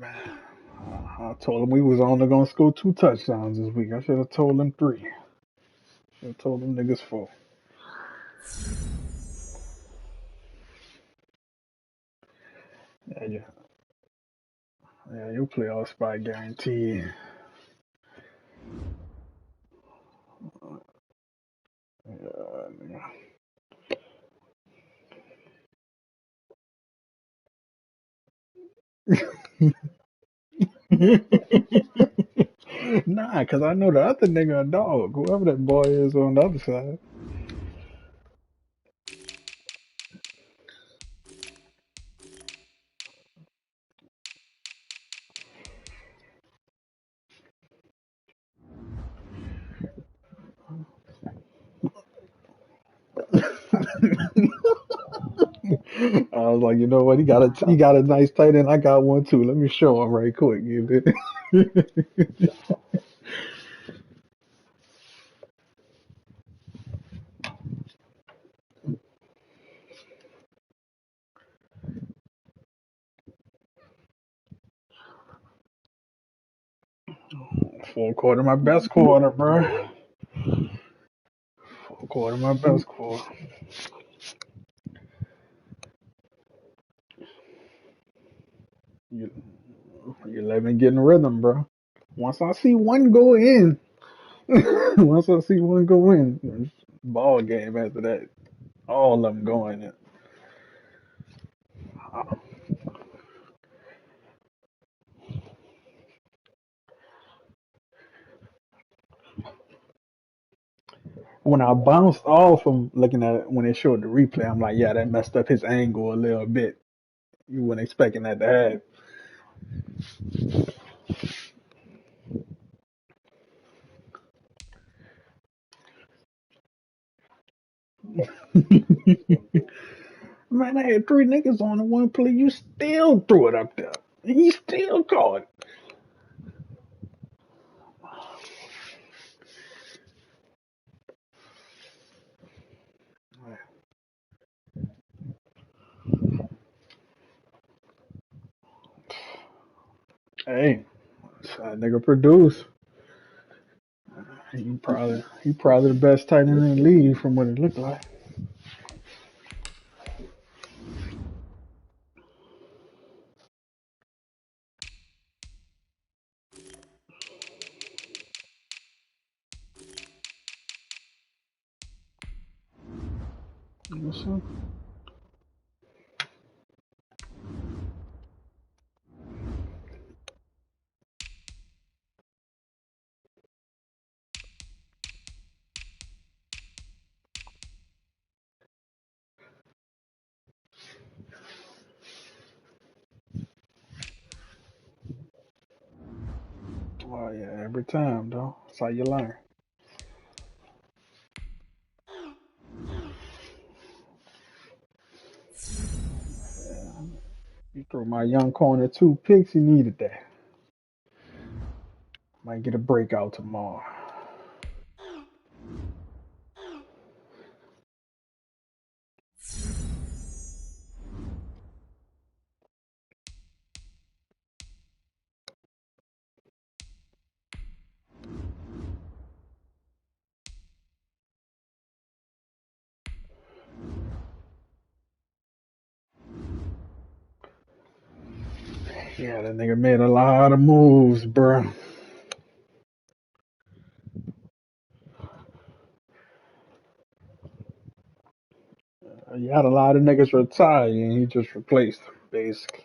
Man, I told him we was only gonna score 2 touchdowns this week. I should have told him 3. Should have told them niggas 4. Yeah, yeah, yeah. Your playoff spot guaranteed. Yeah, Nah, cause I know the other nigga a dog. Whoever that boy is on the other side. I was like, you know what? He got a nice tight end. I got one too. Let me show him right quick. You did. Full quarter, my best quarter, bro. Full quarter, my best quarter. You, you let me get in rhythm, bro. Once I see one go in, once I see one go in, it's ball game after that. All of them going in. When I bounced off from looking at it when they showed the replay, I'm like, yeah, that messed up his angle a little bit. You weren't expecting that to happen. Man, I had three niggas on the one play. You still threw it up there. He still caught it. Hey, that nigga produce. He probably the best tight end in the league from what it looked like. Yes, sir. Oh yeah, every time though. That's how you learn. You threw my young corner two picks. He needed that. Might get a breakout tomorrow. Yeah, that nigga made a lot of moves, bro. You had a lot of niggas retire and he just replaced them, basically.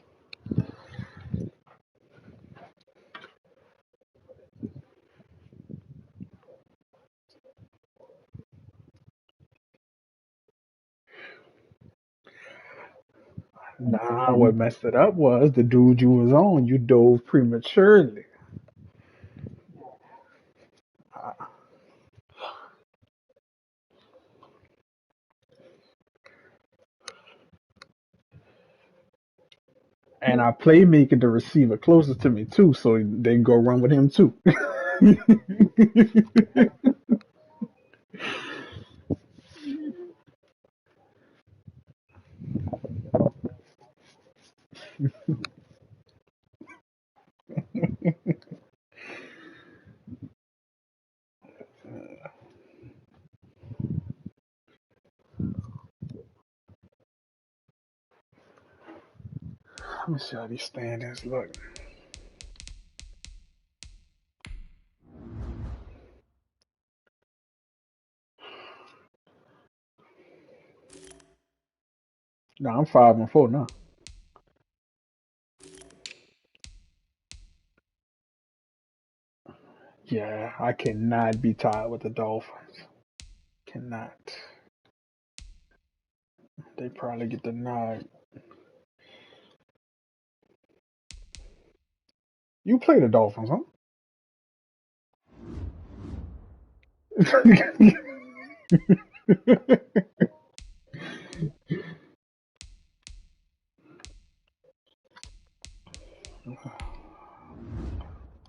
Nah, what messed it up was the dude you was on, you dove prematurely. And I playmaking the receiver closer to me too, so they go run with him too. Let me see how these standings look. No, I'm 5-4 now. Yeah, I cannot be tied with the Dolphins. Cannot. They probably get the nod. You play the Dolphins, huh?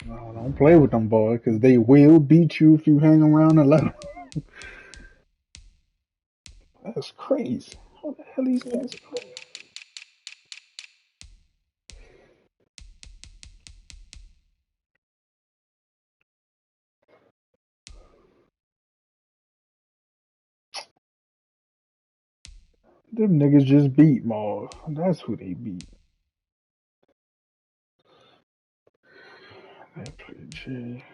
No, don't play with them boys, because they will beat you if you hang around and let them. That's crazy. How the hell these niggas play? Them niggas just beat Maul. That's who they beat. They played G.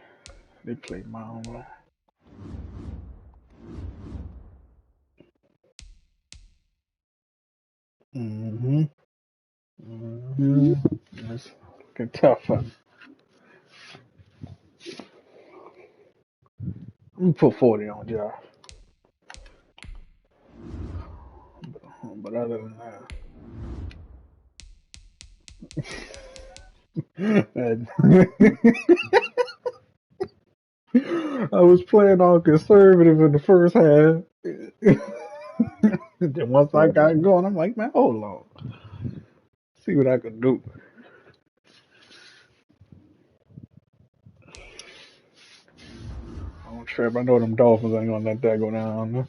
They played Mount. Mm-hmm. Mm-hmm. That's looking tough. I'm gonna put 40 on Josh. But other than that, I was playing all conservative in the first half. Then once I got going, I'm like, man, hold on. See what I can do. I don't trip. I know them Dolphins ain't gonna let that go down.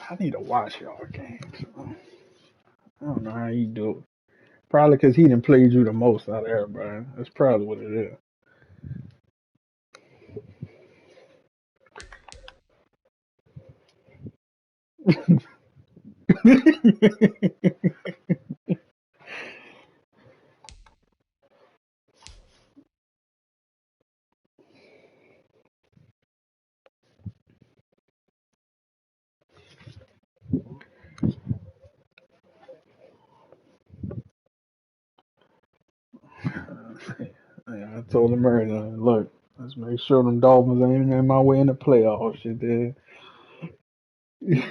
I need to watch y'all games. I don't know how he do it. Probably because he didn't played you the most out of everybody. That's probably what it is. Yeah, I told him earlier, look, let's make sure them Dolphins ain't in my way in the playoffs. Shit, did. Yeah,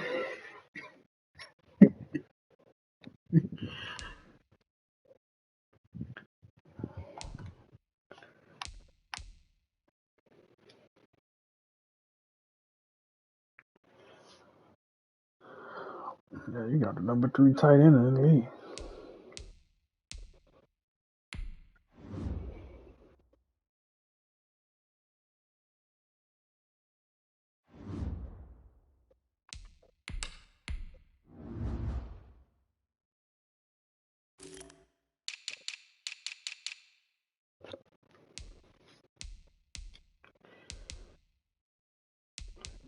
you got the number 3 tight end in the league.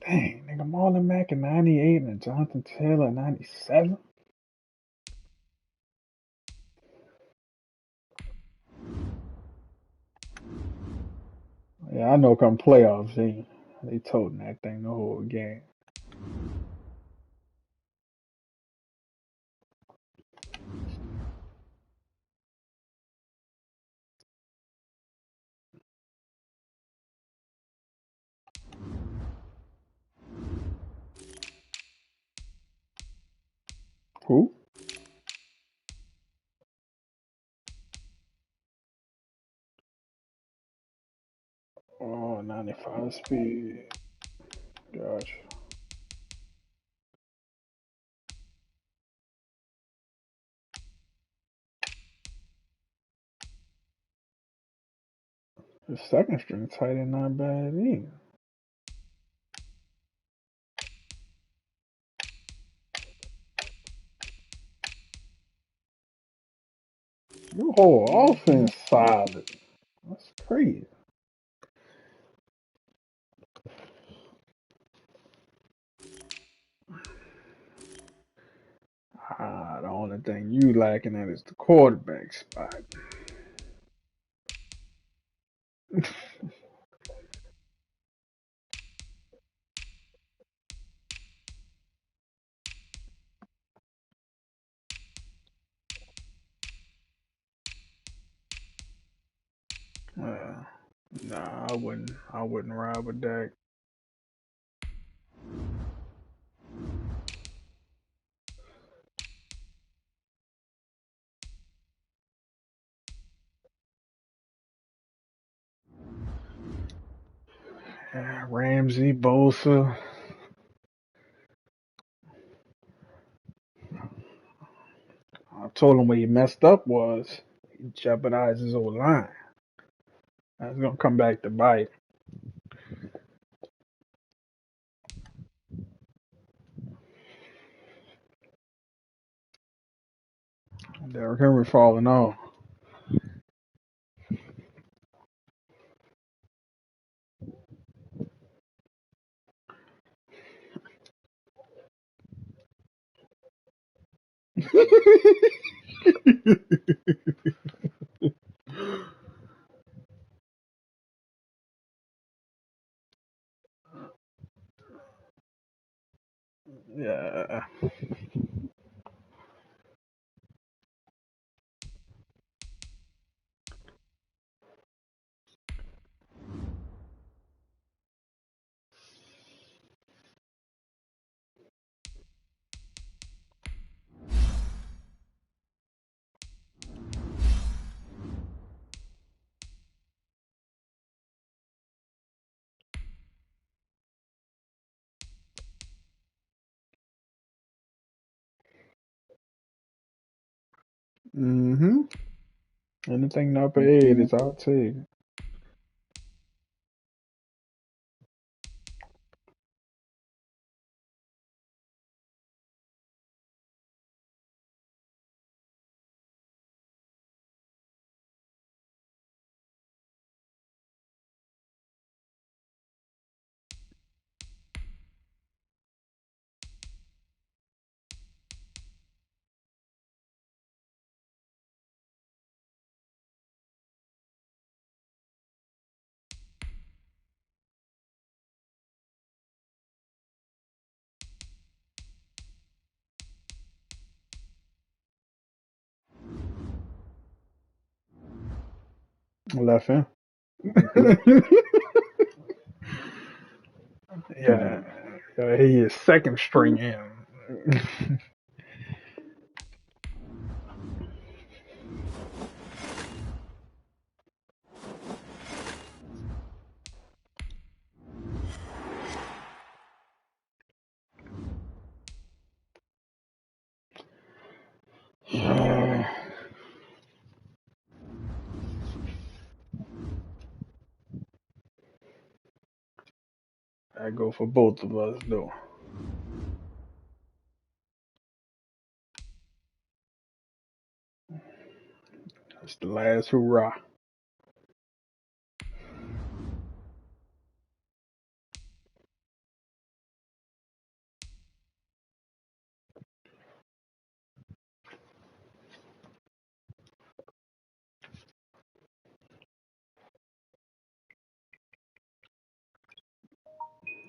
Dang, nigga, Marlon Mack in 98 and Jonathan Taylor in 97? Yeah, I know come playoffs, they toting that thing the whole game. Who? Oh, 95 speed. Gotcha. The second string tight end not bad either. Your whole offense solid. That's crazy. The only thing you lacking at is the quarterback spot. Uh, nah, I wouldn't. I wouldn't ride with Dak. Ramsey, Bosa. I told him what he messed up was he jeopardized his old line. That's gonna come back to bite. Derrick Henry falling off. Yeah. Mm-hmm. Anything upper eight is I'll take. Left in. Yeah. He is second string in. I go for both of us though. It's the last hurrah.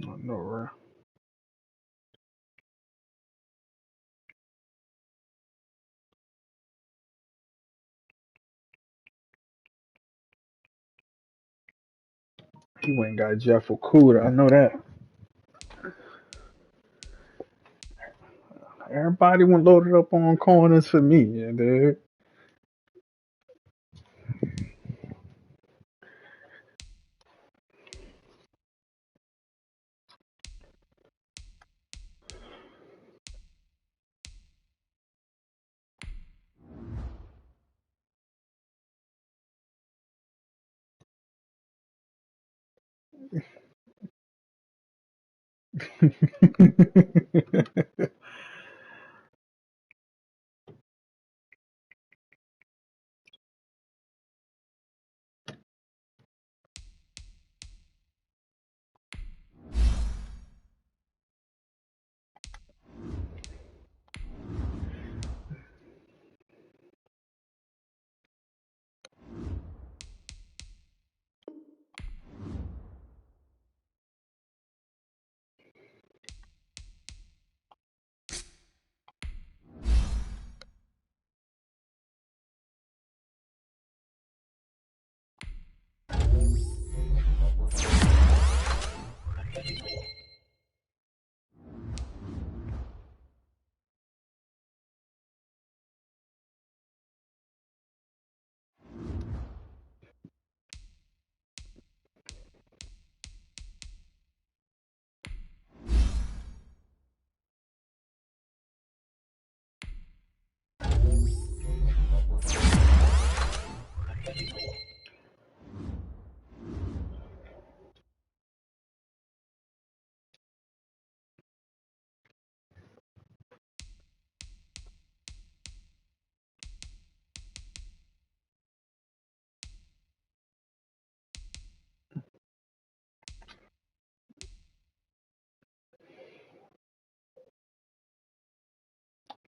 I know, right? He went and got Jeff Okuda. I know that. Everybody went loaded up on corners for me, yeah, dude.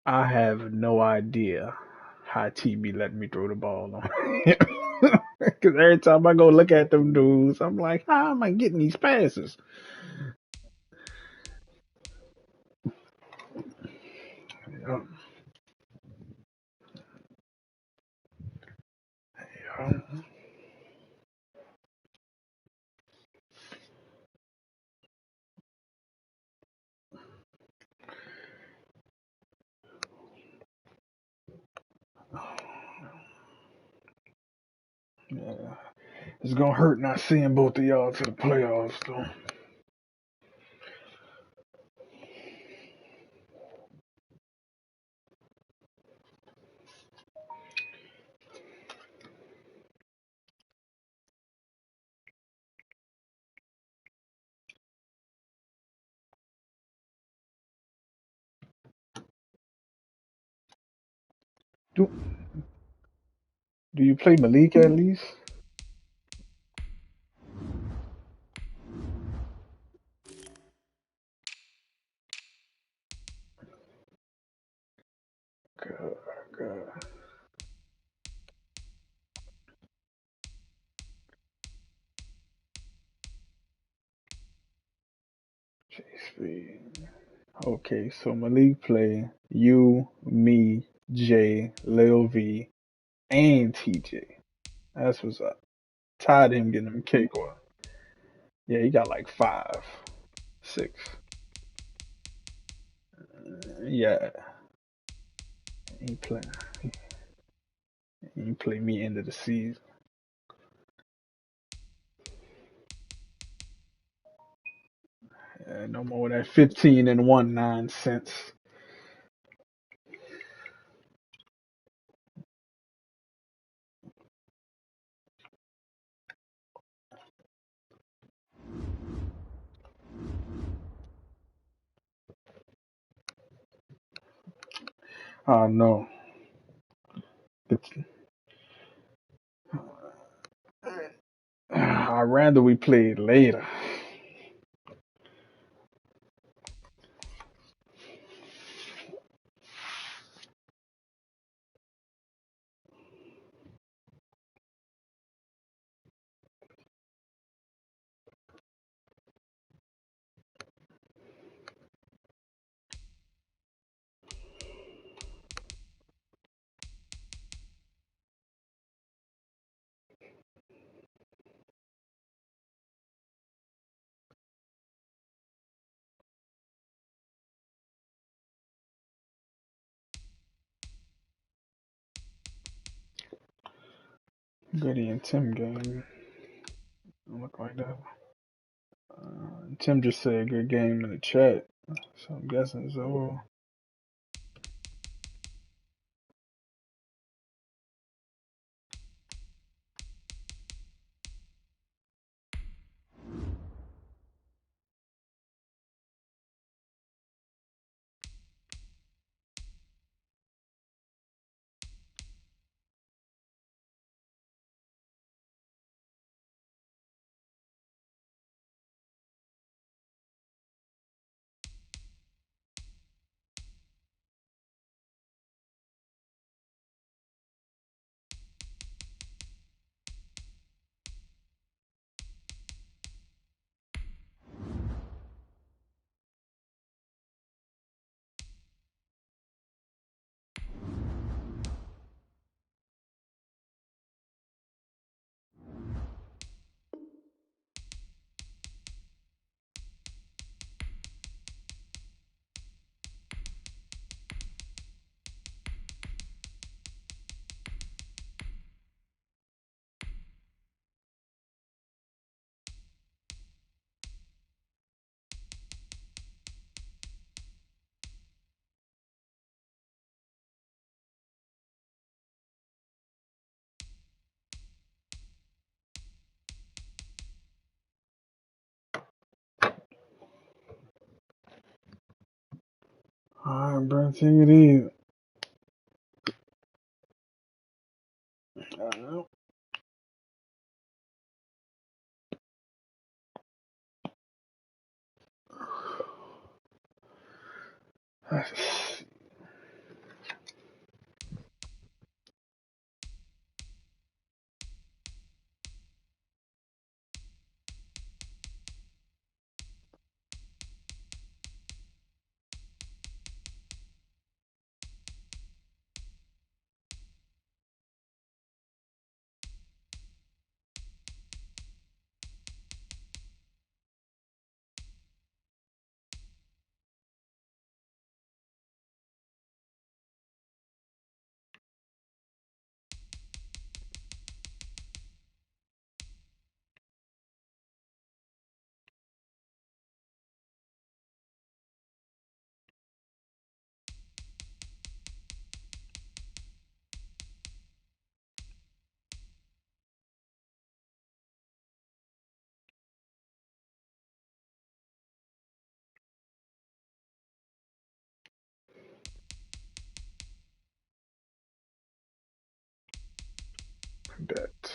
I have no idea how TB let me throw the ball on. Because every time I go look at them dudes, I'm like, how am I getting these passes? Yeah, yeah. Yeah. It's gonna hurt not seeing both of y'all to the playoffs, though. Do Do you play Malik at least? God, God. JSP. Okay, so Malik play you, me, Jay, Lil V, and TJ. That's what's up. Tired of him getting them cakewalk. Yeah, he got like 5, 6. Yeah, he play. He play me end of the season. Yeah, no more of that 15-1 nonsense. Oh no. It's, I'd rather we played later. Goody and Tim game. Don't look like that. Tim just said good game in the chat, so I'm guessing so. Alright, bro, take it easy. Uh, Bet.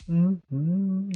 Mm-hmm.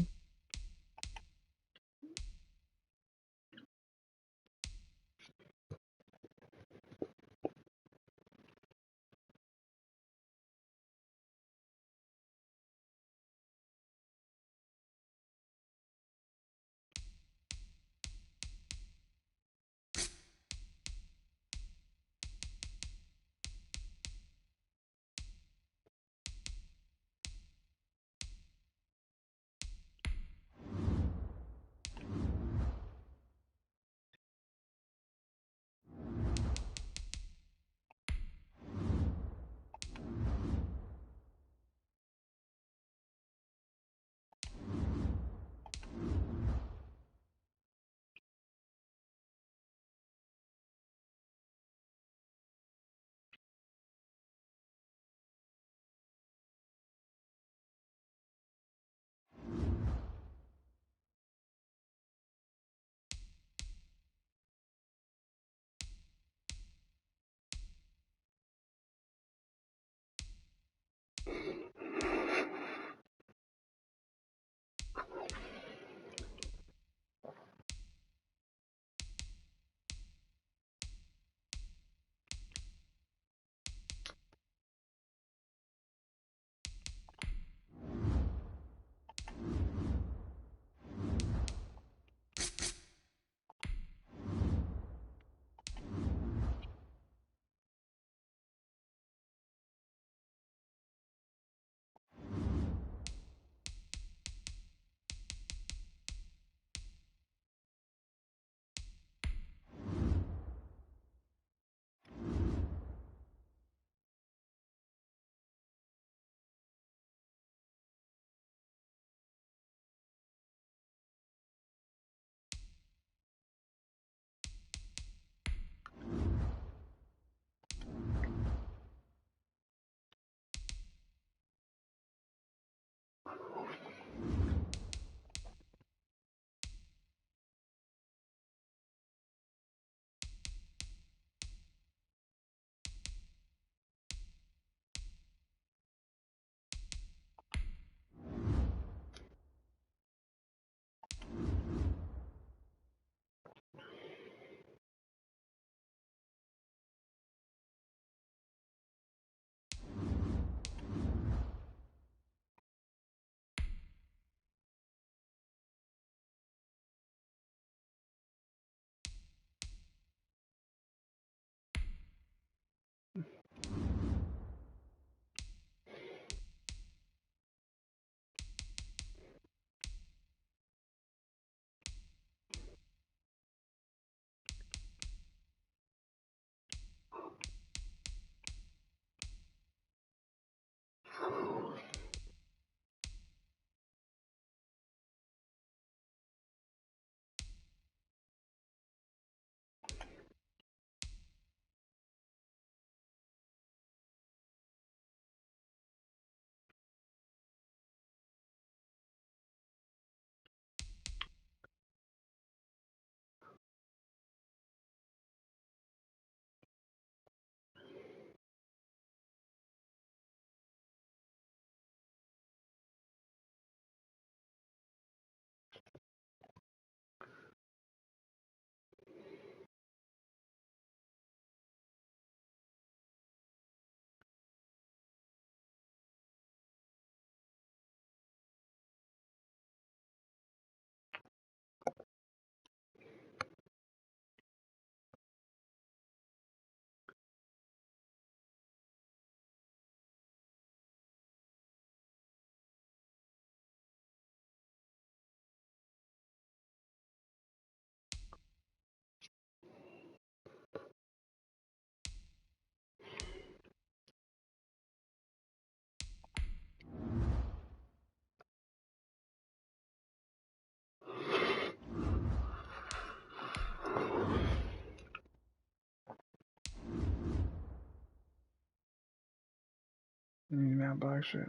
Now box at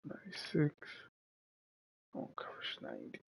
96. On coverage 90.